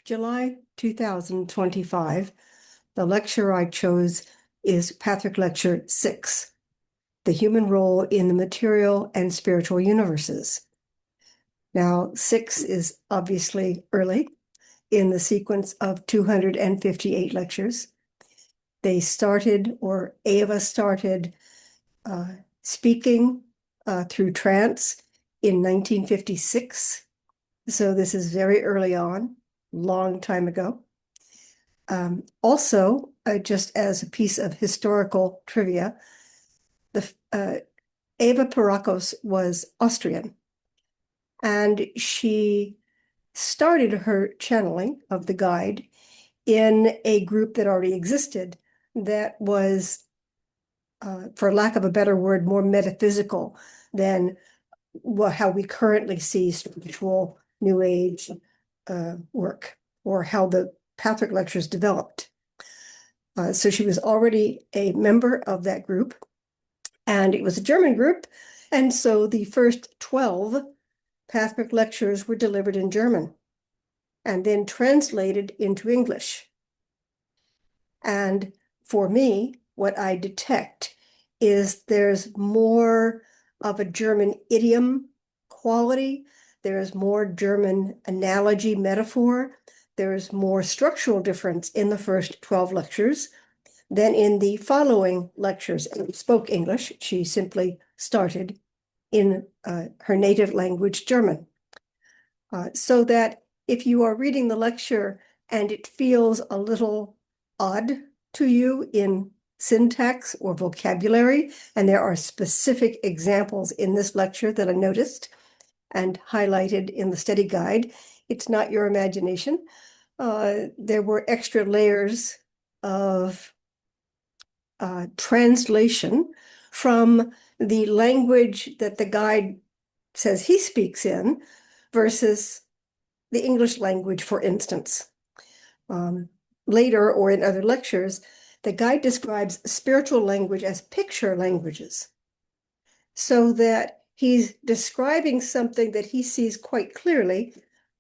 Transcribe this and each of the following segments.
July 2025. The lecture I chose is Pathwork Lecture 6, The Human Role in the Material and Spiritual Universes. Now, 6 is obviously early in the sequence of 258 lectures. They started, or Eva started, speaking through trance in 1956. So this is very early on, long time ago. Also, just as a piece of historical trivia, Eva Poerrakos was Austrian, and she started her channeling of the guide in a group that already existed that was, for lack of a better word, more metaphysical than how we currently see spiritual New Age work, or how the Pathwork lectures developed. So she was already a member of that group, and it was a German group, and so the first 12 Pathwork lectures were delivered in German and then translated into English. And for me, what I detect is there's more of a German idiom quality, there's more German analogy metaphor, there's more structural difference in the first 12 lectures than in the following lectures. And spoke English. She simply started in her native language, German. So that if you are reading the lecture and it feels a little odd to you in syntax or vocabulary, and there are specific examples in this lecture that I noticed and highlighted in the study guide, it's not your imagination. There were extra layers of translation from the language that the guide says he speaks in versus the English language, for instance. Later, or in other lectures, the guide describes spiritual language as picture languages, so that he's describing something that he sees quite clearly,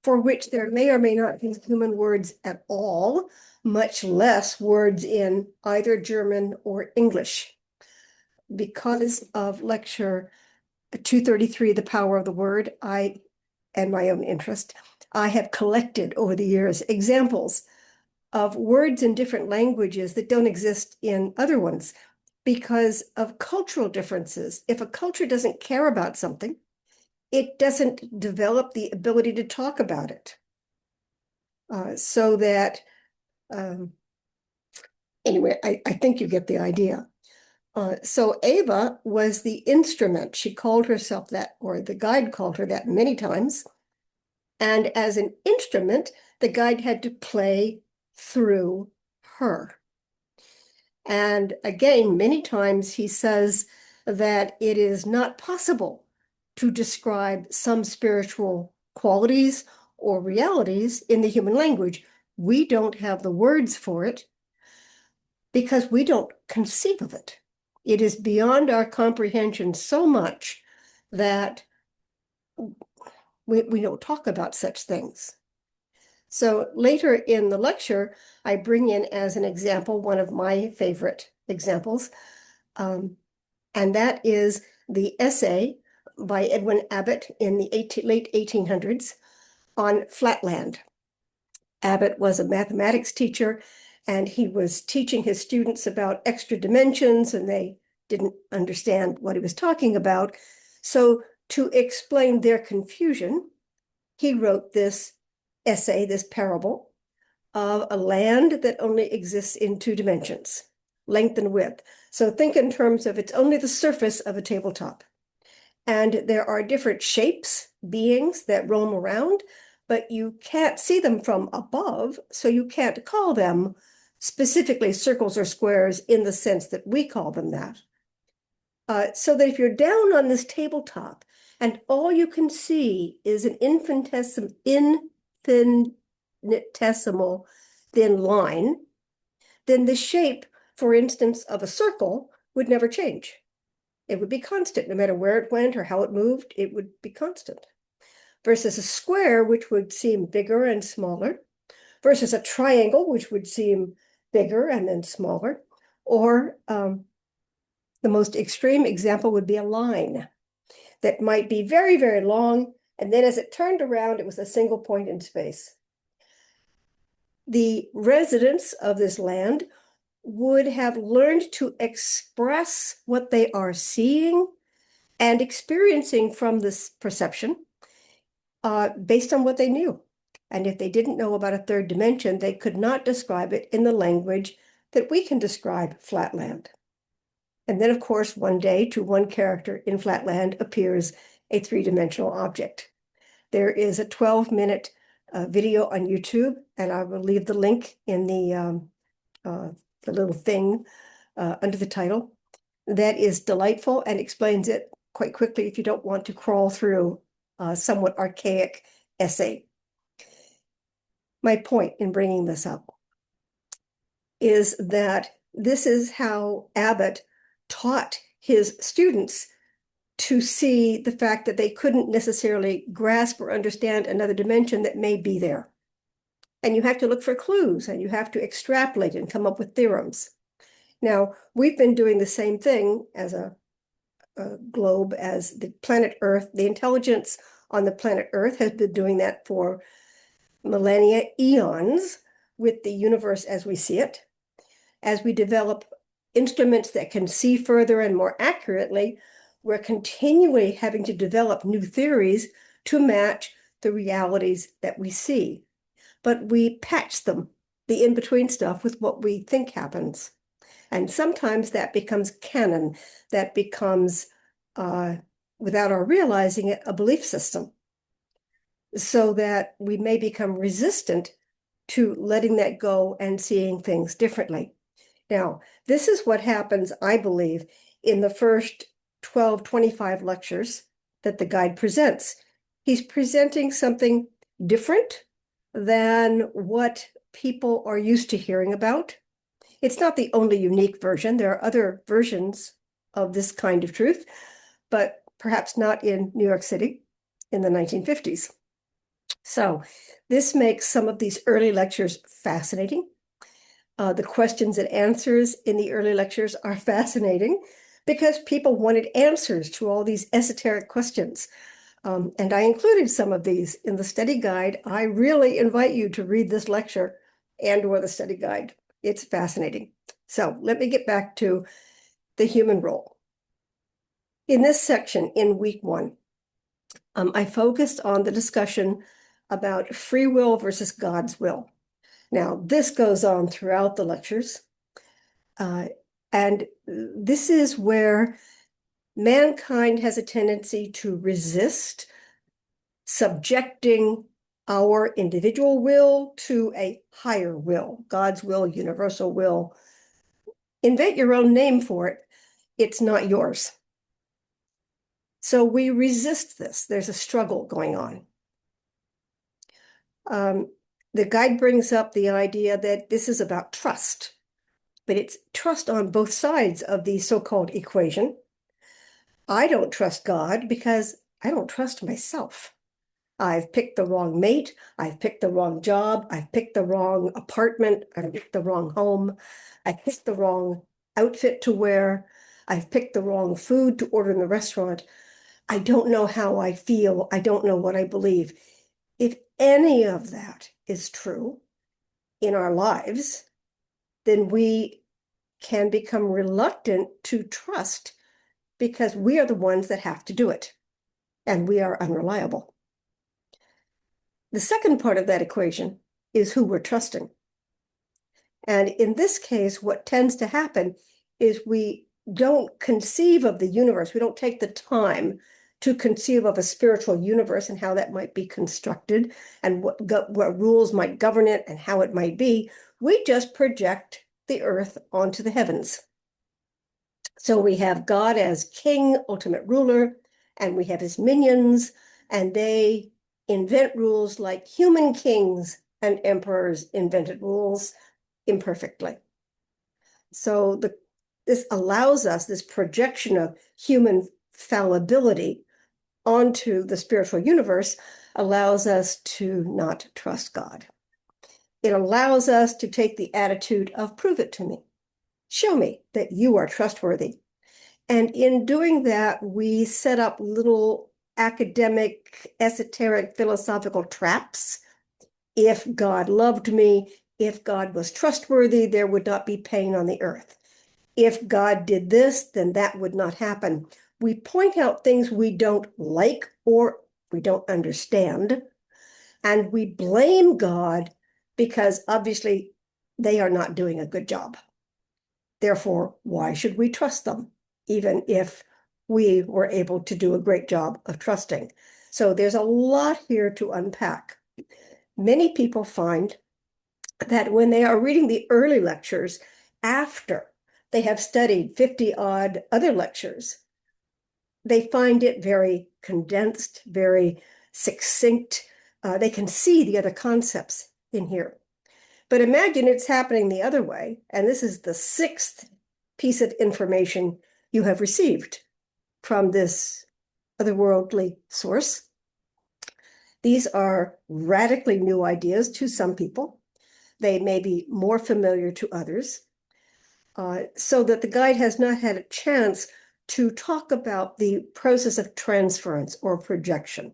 for which there may or may not be human words at all, much less words in either German or English. Because of lecture 233, The Power of the Word, and my own interest, I have collected over the years examples of words in different languages that don't exist in other ones because of cultural differences. If a culture doesn't care about something, it doesn't develop the ability to talk about it. So that, anyway, I think you get the idea. So Eva was the instrument. She called herself that, or the guide called her that many times. And as an instrument, the guide had to play through her. And again, many times he says that it is not possible to describe some spiritual qualities or realities in the human language. We don't have the words for it because we don't conceive of it. It is beyond our comprehension so much that we don't talk about such things. So later in the lecture, I bring in as an example one of my favorite examples, and that is the essay by Edwin Abbott in the late 1800s on Flatland. Abbott was a mathematics teacher, and he was teaching his students about extra dimensions, and they didn't understand what he was talking about. So to explain their confusion, he wrote this essay, this parable of a land that only exists in 2 dimensions, length and width. So think in terms of it's only the surface of a tabletop. And there are different shapes, beings that roam around, but you can't see them from above, so you can't call them specifically circles or squares in the sense that we call them that. So that if you're down on this tabletop and all you can see is an infinitesimal thin line, then the shape, for instance, of a circle would never change. It would be constant, no matter where it went or how it moved, it would be constant. Versus a square, which would seem bigger and smaller, versus a triangle, which would seem bigger and then smaller, or the most extreme example would be a line that might be very, very long, and then as it turned around, it was a single point in space. The residents of this land would have learned to express what they are seeing and experiencing from this perception based on what they knew. And if they didn't know about a third dimension, they could not describe it in the language that we can describe Flatland. And then, of course, one day to one character in Flatland appears a three-dimensional object. There is a 12-minute video on YouTube, and I will leave the link in the little thing under the title. That is delightful and explains it quite quickly if you don't want to crawl through a somewhat archaic essay. My point in bringing this up is that this is how Abbott taught his students to see the fact that they couldn't necessarily grasp or understand another dimension that may be there. And you have to look for clues, and you have to extrapolate and come up with theorems. Now, we've been doing the same thing as a globe as the planet Earth. The intelligence on the planet Earth has been doing that for millennia, eons, with the universe as we see it. As we develop instruments that can see further and more accurately, we're continually having to develop new theories to match the realities that we see. But we patch them, the in-between stuff, with what we think happens. And sometimes that becomes canon, that becomes, without our realizing it, a belief system, so that we may become resistant to letting that go and seeing things differently. Now, this is what happens, I believe, in the first 25 lectures that the guide presents. He's presenting something different than what people are used to hearing about. It's not the only unique version. There are other versions of this kind of truth, but perhaps not in New York City in the 1950s. So this makes some of these early lectures fascinating. The questions and answers in the early lectures are fascinating because people wanted answers to all these esoteric questions. And I included some of these in the study guide. I really invite you to read this lecture and/or the study guide. It's fascinating. So let me get back to the human role. In this section, in week 1, I focused on the discussion about free will versus God's will. Now, this goes on throughout the lectures, and this is where mankind has a tendency to resist subjecting our individual will to a higher will, God's will, universal will. Invent your own name for it. It's not yours. So we resist this. There's a struggle going on. The guide brings up the idea that this is about trust, but it's trust on both sides of the so-called equation. I don't trust God because I don't trust myself. I've picked the wrong mate. I've picked the wrong job. I've picked the wrong apartment. I've picked the wrong home. I've picked the wrong outfit to wear. I've picked the wrong food to order in the restaurant. I don't know how I feel. I don't know what I believe. If any of that is true in our lives, then we can become reluctant to trust because we are the ones that have to do it, and we are unreliable. The second part of that equation is who we're trusting. And in this case, what tends to happen is we don't conceive of the universe. We don't take the time to conceive of a spiritual universe and how that might be constructed and what rules might govern it and how it might be. We just project the earth onto the heavens. So we have God as king, ultimate ruler, and we have his minions, and they invent rules like human kings and emperors invented rules imperfectly. So this allows us, this projection of human fallibility onto the spiritual universe allows us to not trust God. It allows us to take the attitude of prove it to me. Show me that you are trustworthy. And in doing that, we set up little academic, esoteric, philosophical traps. If God loved me, if God was trustworthy, there would not be pain on the earth. If God did this, then that would not happen. We point out things we don't like or we don't understand, and we blame God because obviously they are not doing a good job. Therefore, why should we trust them, even if we were able to do a great job of trusting? So there's a lot here to unpack. Many people find that when they are reading the early lectures after they have studied 50 odd other lectures, they find it very condensed, very succinct. They can see the other concepts in here. But imagine it's happening the other way, and this is the 6th piece of information you have received from this otherworldly source. These are radically new ideas to some people. They may be more familiar to others, so that the guide has not had a chance to talk about the process of transference or projection,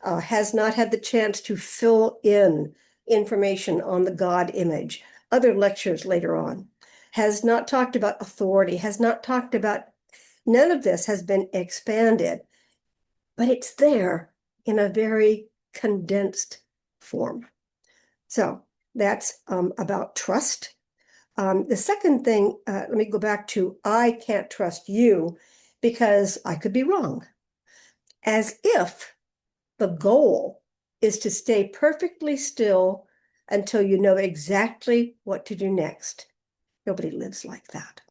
has not had the chance to fill in information on the God image, other lectures later on, has not talked about authority, has not talked about, none of this has been expanded, but it's there in a very condensed form. So that's about trust. The second thing, let me go back to, I can't trust you because I could be wrong. As if the goal is to stay perfectly still until you know exactly what to do next. Nobody lives like that.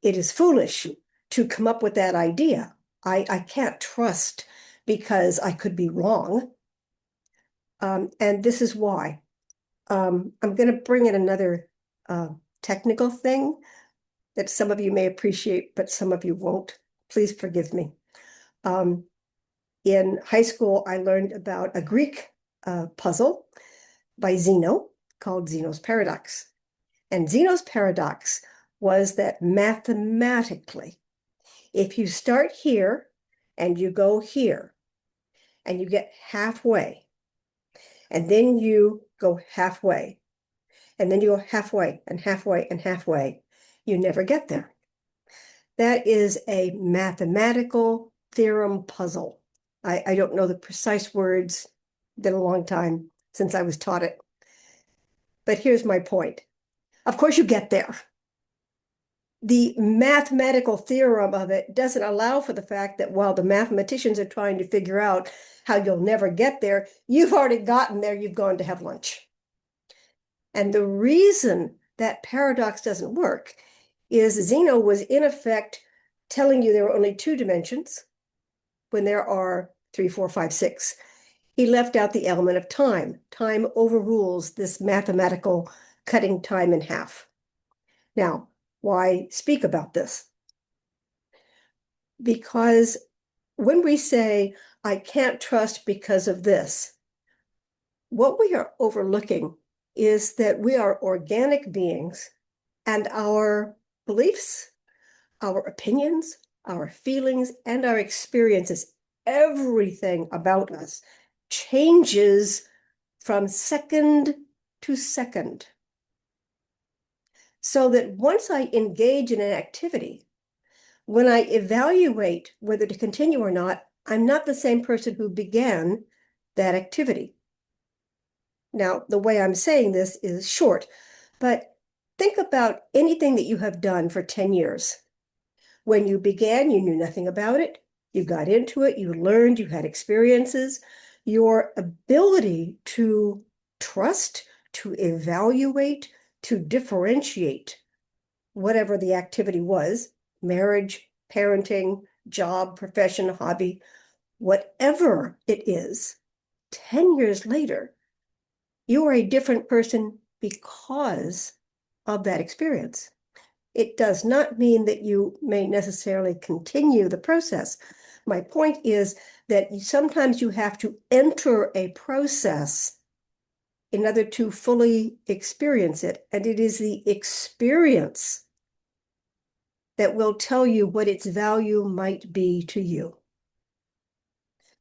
It is foolish to come up with that idea. I can't trust because I could be wrong. And this is why. I'm going to bring in another technical thing that some of you may appreciate, but some of you won't. Please forgive me. In high school, I learned about a Greek puzzle by Zeno called Zeno's paradox. And Zeno's paradox was that mathematically, if you start here and you go here and you get halfway, and then you go halfway, and then you go halfway and halfway and halfway, you never get there. That is a mathematical theorem puzzle. I don't know the precise words. It's been a long time since I was taught it. But here's my point. Of course you get there. The mathematical theorem of it doesn't allow for the fact that while the mathematicians are trying to figure out how you'll never get there, you've already gotten there, you've gone to have lunch. And the reason that paradox doesn't work is Zeno was in effect telling you there are only 2 dimensions when there are 3, 4, 5, 6. He left out the element of time. Time overrules this mathematical cutting time in half. Now, why speak about this? Because when we say, I can't trust because of this, what we are overlooking is that we are organic beings and our beliefs, our opinions, our feelings, and our experiences, everything about us changes from second to second. So that once I engage in an activity, when I evaluate whether to continue or not, I'm not the same person who began that activity. Now, the way I'm saying this is short, but think about anything that you have done for 10 years. When you began, you knew nothing about it. You got into it, you learned, you had experiences. Your ability to trust, to evaluate, to differentiate whatever the activity was, marriage, parenting, job, profession, hobby, whatever it is, 10 years later, you are a different person because of that experience. It does not mean that you may necessarily continue the process. My point is that sometimes you have to enter a process in order to fully experience it. And it is the experience that will tell you what its value might be to you.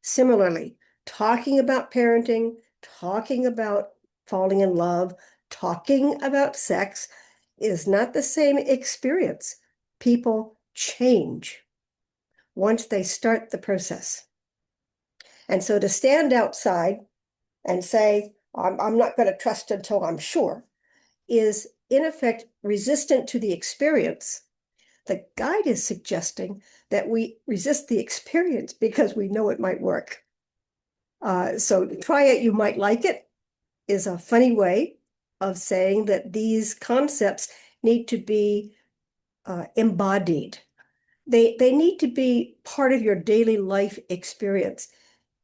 Similarly, talking about parenting, talking about falling in love, talking about sex is not the same experience. People change once they start the process. And so to stand outside and say, I'm not going to trust until I'm sure, is in effect resistant to the experience. The guide is suggesting that we resist the experience because we know it might work. So try it, you might like it, is a funny way of saying that these concepts need to be embodied. They need to be part of your daily life experience.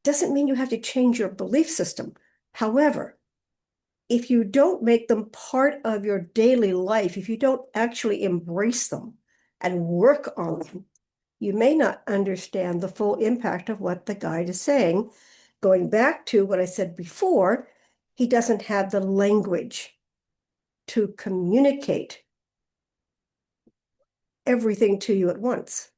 Doesn't mean you have to change your belief system. However, if you don't make them part of your daily life, if you don't actually embrace them and work on them, you may not understand the full impact of what the guide is saying. Going back to what I said before, he doesn't have the language to communicate everything to you at once.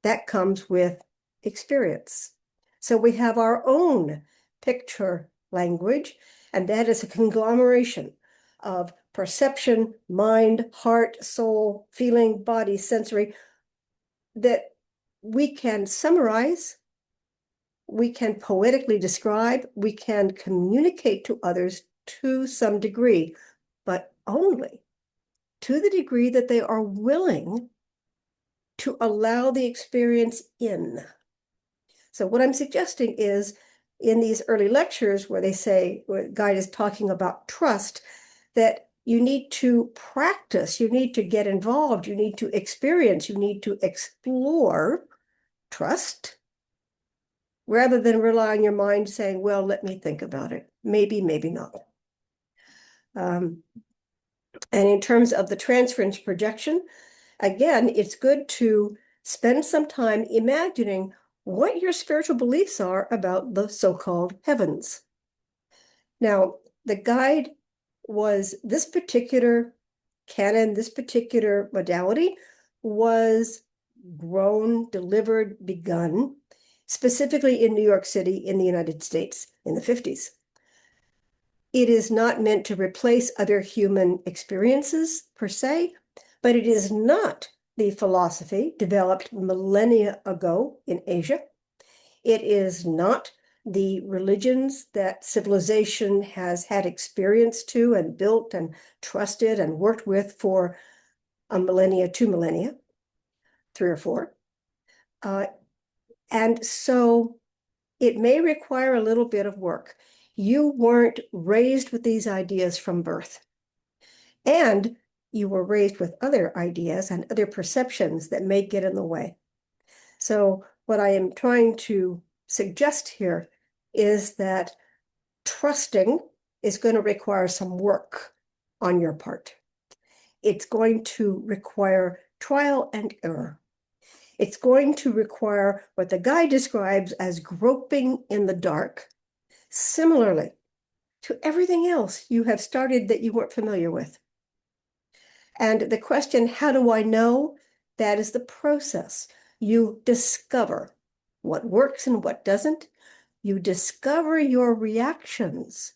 That comes with experience. So we have our own picture language, and that is a conglomeration of perception, mind, heart, soul, feeling, body, sensory, that we can summarize, we can poetically describe, we can communicate to others to some degree, but only to the degree that they are willing to allow the experience in. So what I'm suggesting is in these early lectures where they say, where the guide is talking about trust, that you need to practice, you need to get involved, you need to experience, you need to explore trust, rather than rely on your mind saying, well, let me think about it. Maybe, maybe not. And in terms of the transference projection, again, it's good to spend some time imagining what your spiritual beliefs are about the so-called heavens. Now, the guide was this particular canon, this particular modality was grown, delivered, begun, specifically in New York City in the United States in the 50s. It is not meant to replace other human experiences per se, but it is not the philosophy developed millennia ago in Asia. It is not the religions that civilization has had experience to and built and trusted and worked with for a millennia, 2 millennia, 3 or 4. And so it may require a little bit of work. You weren't raised with these ideas from birth. And you were raised with other ideas and other perceptions that may get in the way. So what I am trying to suggest here is that trusting is going to require some work on your part. It's going to require trial and error. It's going to require what the guide describes as groping in the dark, similarly to everything else you have started that you weren't familiar with. And the question, how do I know? That is the process. You discover what works and what doesn't. You discover your reactions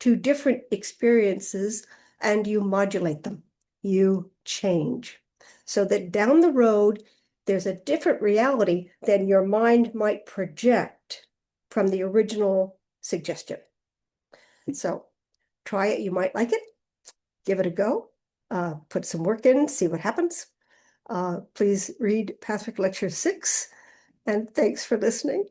to different experiences and you modulate them. You change so that down the road, there's a different reality than your mind might project from the original suggestion. So try it. You might like it. Give it a go. Put some work in, see what happens. Please read Pathwork Lecture 6, and thanks for listening.